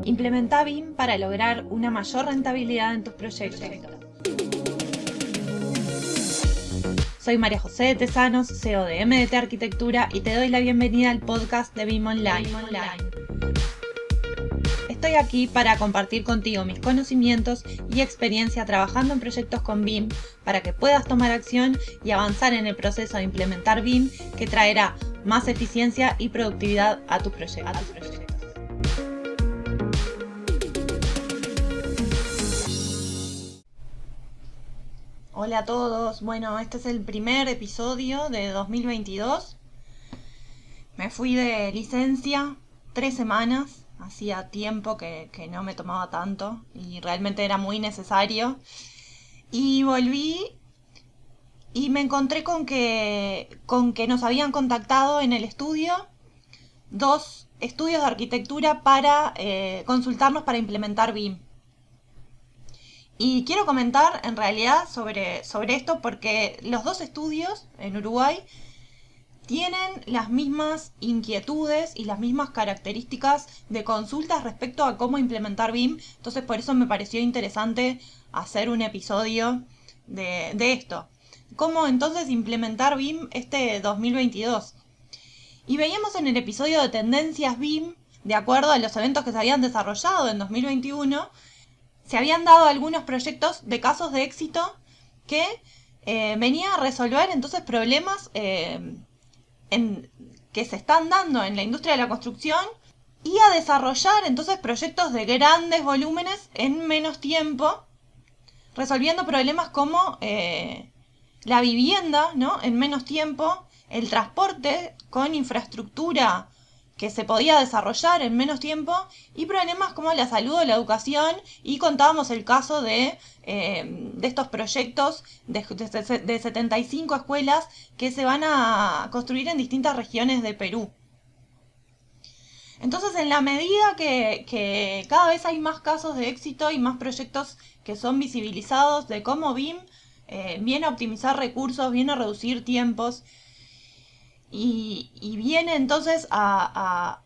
Implementa BIM para lograr una mayor rentabilidad en tus proyectos. Soy María José de Tesanos, CEO de MDT Arquitectura, y te doy la bienvenida al podcast de BIM Online. Estoy aquí para compartir contigo mis conocimientos y experiencia trabajando en proyectos con BIM para que puedas tomar acción y avanzar en el proceso de implementar BIM, que traerá más eficiencia y productividad a tus proyectos. Hola a todos, bueno, este es el primer episodio de 2022. Me fui de licencia 3 semanas, hacía tiempo que no me tomaba tanto y realmente era muy necesario. Y volví y me encontré con que nos habían contactado en el estudio 2 estudios de arquitectura para consultarnos para implementar BIM. Y quiero comentar en realidad sobre esto porque los 2 estudios en Uruguay tienen las mismas inquietudes y las mismas características de consultas respecto a cómo implementar BIM. Entonces por eso me pareció interesante hacer un episodio de esto. ¿Cómo entonces implementar BIM este 2022? Y veíamos en el episodio de tendencias BIM, de acuerdo a los eventos que se habían desarrollado en 2021, se habían dado algunos proyectos de casos de éxito que venía a resolver entonces problemas que se están dando en la industria de la construcción y a desarrollar entonces proyectos de grandes volúmenes en menos tiempo, resolviendo problemas como la vivienda, ¿no?, en menos tiempo, el transporte con infraestructura que se podía desarrollar en menos tiempo, y problemas como la salud o la educación. Y contábamos el caso de estos proyectos de 75 escuelas que se van a construir en distintas regiones de Perú. Entonces, en la medida que cada vez hay más casos de éxito y más proyectos que son visibilizados de cómo BIM viene a optimizar recursos, viene a reducir tiempos, y viene entonces a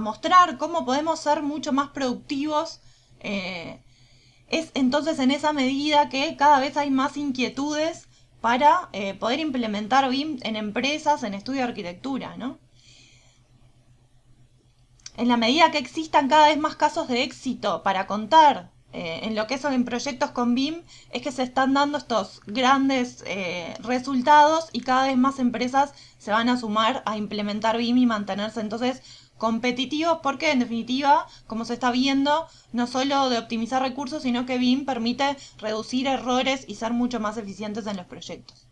mostrar cómo podemos ser mucho más productivos, es entonces en esa medida que cada vez hay más inquietudes para poder implementar BIM en empresas, en estudio de arquitectura, ¿no? En la medida que existan cada vez más casos de éxito para contar en lo que son en proyectos con BIM, es que se están dando estos grandes resultados, y cada vez más empresas se van a sumar a implementar BIM y mantenerse entonces competitivos, porque en definitiva, como se está viendo, no solo de optimizar recursos, sino que BIM permite reducir errores y ser mucho más eficientes en los proyectos.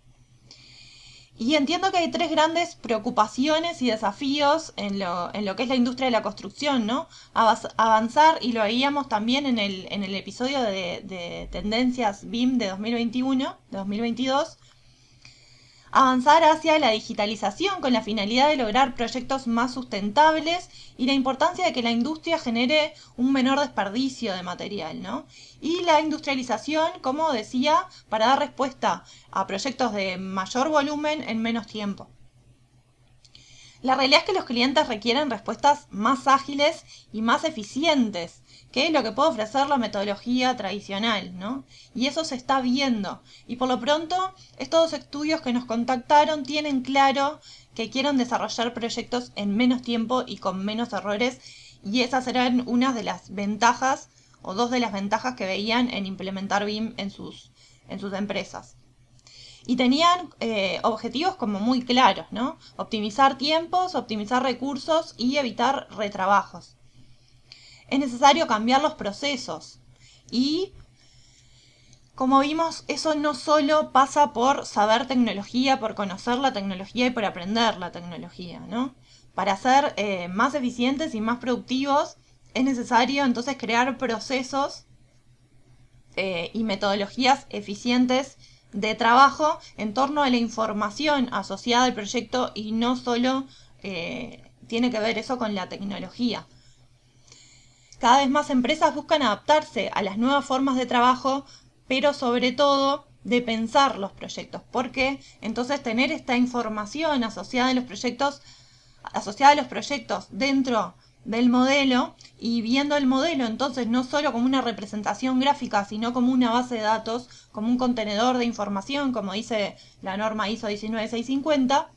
Y entiendo que hay 3 grandes preocupaciones y desafíos en lo que es la industria de la construcción, ¿no? Avanzar, y lo veíamos también en el episodio de tendencias BIM de 2021, de 2022, avanzar hacia la digitalización con la finalidad de lograr proyectos más sustentables, y la importancia de que la industria genere un menor desperdicio de material, ¿no? Y la industrialización, como decía, para dar respuesta a proyectos de mayor volumen en menos tiempo. La realidad es que los clientes requieren respuestas más ágiles y más eficientes que lo que puede ofrecer la metodología tradicional, ¿no? Y eso se está viendo. Y por lo pronto, estos 2 estudios que nos contactaron tienen claro que quieren desarrollar proyectos en menos tiempo y con menos errores, y esas eran unas de las ventajas, o 2 de las ventajas que veían en implementar BIM en sus empresas. Y tenían objetivos como muy claros, ¿no? Optimizar tiempos, optimizar recursos y evitar retrabajos. Es necesario cambiar los procesos, y como vimos, eso no solo pasa por saber tecnología, por conocer la tecnología y por aprender la tecnología, ¿no? Para ser más eficientes y más productivos es necesario entonces crear procesos y metodologías eficientes de trabajo en torno a la información asociada al proyecto, y no solo tiene que ver eso con la tecnología. Cada vez más empresas buscan adaptarse a las nuevas formas de trabajo, pero sobre todo de pensar los proyectos, porque entonces tener esta información asociada a los proyectos dentro del modelo y viendo el modelo entonces no solo como una representación gráfica, sino como una base de datos, como un contenedor de información, como dice la norma ISO 19650,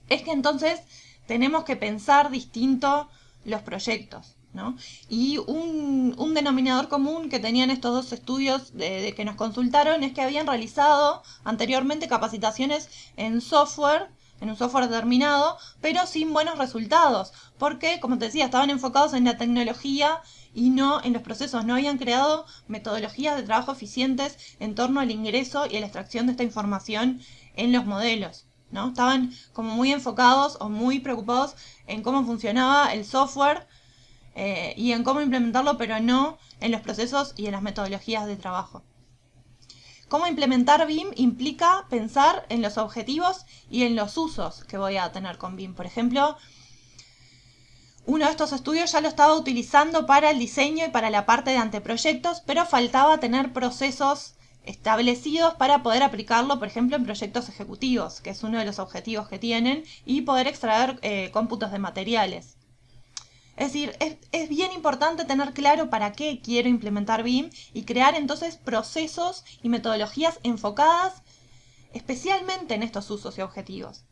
es que entonces tenemos que pensar distinto los proyectos, ¿no? Y un denominador común que tenían estos dos estudios de que nos consultaron es que habían realizado anteriormente capacitaciones en un software determinado, pero sin buenos resultados, porque, como te decía, estaban enfocados en la tecnología y no en los procesos. No habían creado metodologías de trabajo eficientes en torno al ingreso y a la extracción de esta información en los modelos, ¿no? Estaban como muy enfocados o muy preocupados en cómo funcionaba el software y en cómo implementarlo, pero no en los procesos y en las metodologías de trabajo. Cómo implementar BIM implica pensar en los objetivos y en los usos que voy a tener con BIM. Por ejemplo, uno de estos estudios ya lo estaba utilizando para el diseño y para la parte de anteproyectos, pero faltaba tener procesos establecidos para poder aplicarlo, por ejemplo, en proyectos ejecutivos, que es uno de los objetivos que tienen, y poder extraer cómputos de materiales. Es decir, es bien importante tener claro para qué quiero implementar BIM y crear entonces procesos y metodologías enfocadas especialmente en estos usos y objetivos.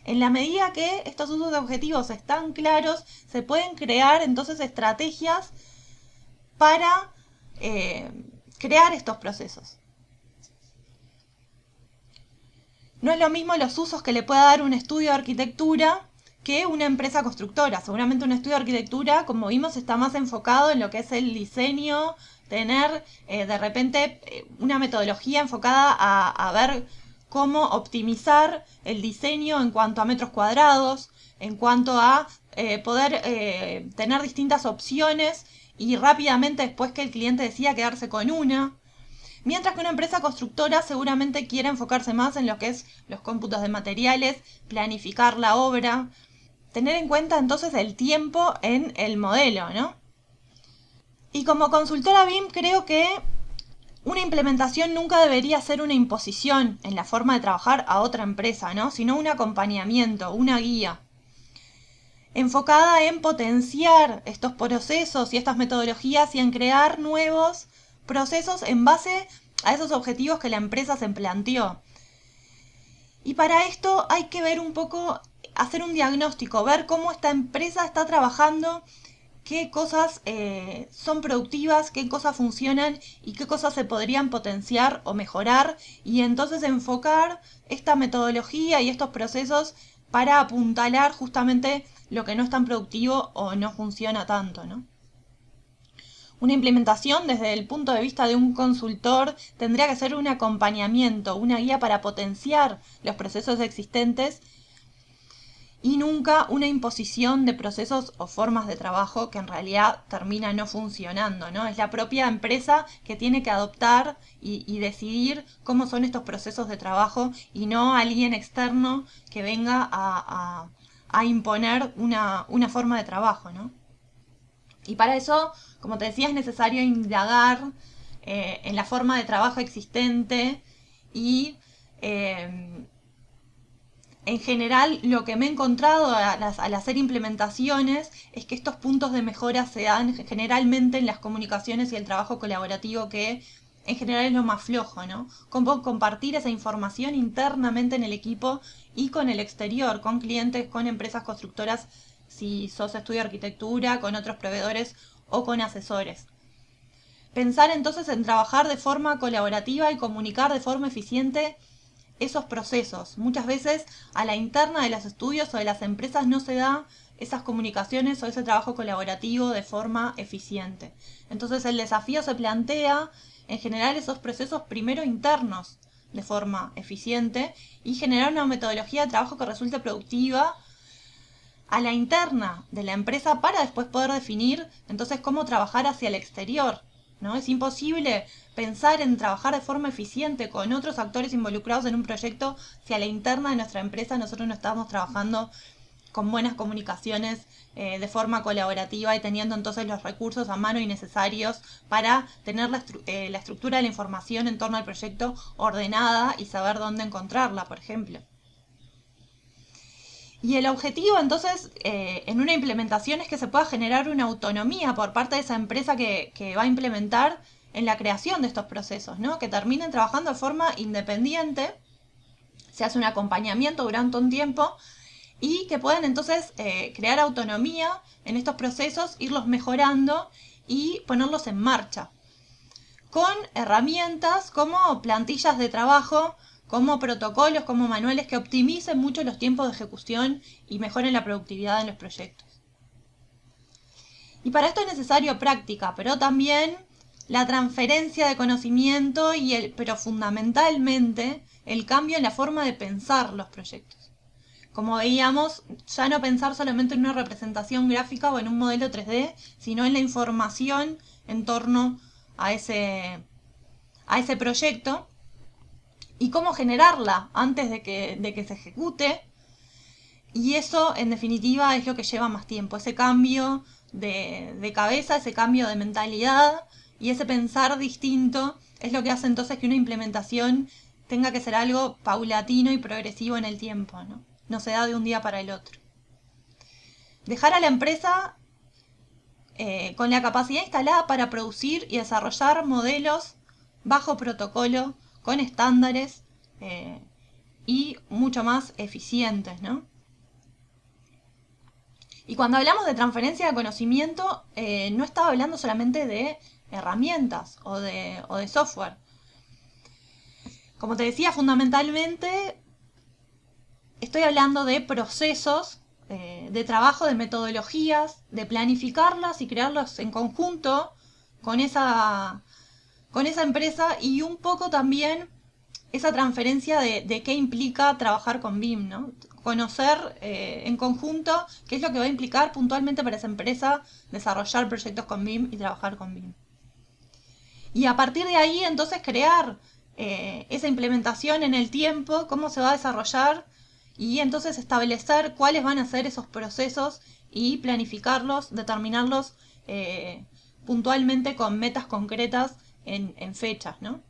En la medida que estos usos y objetivos están claros, se pueden crear entonces estrategias para crear estos procesos. No es lo mismo los usos que le pueda dar un estudio de arquitectura que una empresa constructora. Seguramente un estudio de arquitectura, como vimos, está más enfocado en lo que es el diseño, tener de repente una metodología enfocada a ver cómo optimizar el diseño en cuanto a metros cuadrados, en cuanto a poder tener distintas opciones y rápidamente después que el cliente decida quedarse con una. Mientras que una empresa constructora seguramente quiere enfocarse más en lo que es los cómputos de materiales, planificar la obra, tener en cuenta entonces el tiempo en el modelo, ¿no? Y como consultora BIM creo que una implementación nunca debería ser una imposición en la forma de trabajar a otra empresa, ¿no? Sino un acompañamiento, una guía, enfocada en potenciar estos procesos y estas metodologías y en crear nuevos procesos en base a esos objetivos que la empresa se planteó. Y para esto hay que ver un poco, hacer un diagnóstico, ver cómo esta empresa está trabajando, qué cosas son productivas, qué cosas funcionan y qué cosas se podrían potenciar o mejorar, y entonces enfocar esta metodología y estos procesos para apuntalar justamente lo que no es tan productivo o no funciona tanto, ¿no? Una implementación desde el punto de vista de un consultor tendría que ser un acompañamiento, una guía para potenciar los procesos existentes y nunca una imposición de procesos o formas de trabajo que en realidad termina no funcionando, ¿no? Es la propia empresa que tiene que adoptar y decidir cómo son estos procesos de trabajo y no alguien externo que venga a imponer una forma de trabajo, ¿no? Y para eso, como te decía, es necesario indagar en la forma de trabajo existente y en general lo que me he encontrado al hacer implementaciones es que estos puntos de mejora se dan generalmente en las comunicaciones y el trabajo colaborativo, que en general es lo más flojo, ¿no? Cómo compartir esa información internamente en el equipo y con el exterior, con clientes, con empresas constructoras, si sos estudio de arquitectura, con otros proveedores o con asesores. Pensar entonces en trabajar de forma colaborativa y comunicar de forma eficiente esos procesos. Muchas veces a la interna de los estudios o de las empresas no se da esas comunicaciones o ese trabajo colaborativo de forma eficiente. Entonces el desafío se plantea en generar esos procesos primero internos de forma eficiente y generar una metodología de trabajo que resulte productiva a la interna de la empresa para después poder definir entonces cómo trabajar hacia el exterior, ¿no? Es imposible pensar en trabajar de forma eficiente con otros actores involucrados en un proyecto si a la interna de nuestra empresa nosotros no estamos trabajando con buenas comunicaciones de forma colaborativa y teniendo entonces los recursos a mano y necesarios para tener la estructura de la información en torno al proyecto ordenada y saber dónde encontrarla, por ejemplo. Y el objetivo entonces en una implementación es que se pueda generar una autonomía por parte de esa empresa que va a implementar en la creación de estos procesos, ¿no? Que terminen trabajando de forma independiente, se hace un acompañamiento durante un tiempo y que puedan entonces crear autonomía en estos procesos, irlos mejorando y ponerlos en marcha con herramientas como plantillas de trabajo, como protocolos, como manuales que optimicen mucho los tiempos de ejecución y mejoren la productividad en los proyectos. Y para esto es necesario práctica, pero también la transferencia de conocimiento pero fundamentalmente el cambio en la forma de pensar los proyectos. Como veíamos, ya no pensar solamente en una representación gráfica o en un modelo 3D, sino en la información en torno a ese proyecto y cómo generarla antes de que se ejecute. Y eso, en definitiva, es lo que lleva más tiempo, ese cambio de cabeza, ese cambio de mentalidad y ese pensar distinto es lo que hace entonces que una implementación tenga que ser algo paulatino y progresivo en el tiempo, ¿no? No se da de un día para el otro. Dejar a la empresa con la capacidad instalada para producir y desarrollar modelos bajo protocolo, con estándares y mucho más eficientes, ¿no? Y cuando hablamos de transferencia de conocimiento, no estaba hablando solamente de herramientas o de software. Como te decía, fundamentalmente estoy hablando de procesos de trabajo, de metodologías, de planificarlas y crearlas en conjunto con esa empresa y un poco también esa transferencia de qué implica trabajar con BIM, ¿no? Conocer en conjunto qué es lo que va a implicar puntualmente para esa empresa desarrollar proyectos con BIM y trabajar con BIM. Y a partir de ahí entonces crear esa implementación en el tiempo, cómo se va a desarrollar y entonces establecer cuáles van a ser esos procesos y planificarlos, determinarlos puntualmente con metas concretas en fechas, ¿no?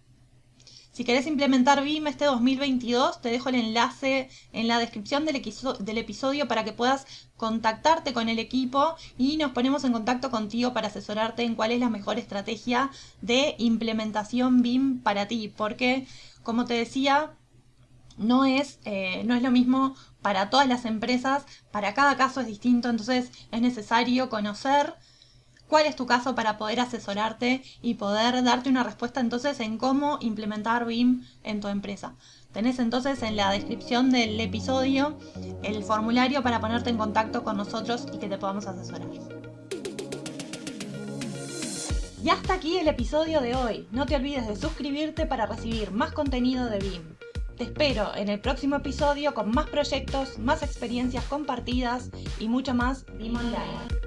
Si querés implementar BIM este 2022, te dejo el enlace en la descripción del episodio para que puedas contactarte con el equipo y nos ponemos en contacto contigo para asesorarte en cuál es la mejor estrategia de implementación BIM para ti. Porque, como te decía, no es lo mismo para todas las empresas, para cada caso es distinto, entonces es necesario conocer cuál es tu caso para poder asesorarte y poder darte una respuesta entonces en cómo implementar BIM en tu empresa. Tenés entonces en la descripción del episodio el formulario para ponerte en contacto con nosotros y que te podamos asesorar. Y hasta aquí el episodio de hoy. No te olvides de suscribirte para recibir más contenido de BIM. Te espero en el próximo episodio con más proyectos, más experiencias compartidas y mucho más BIM Online.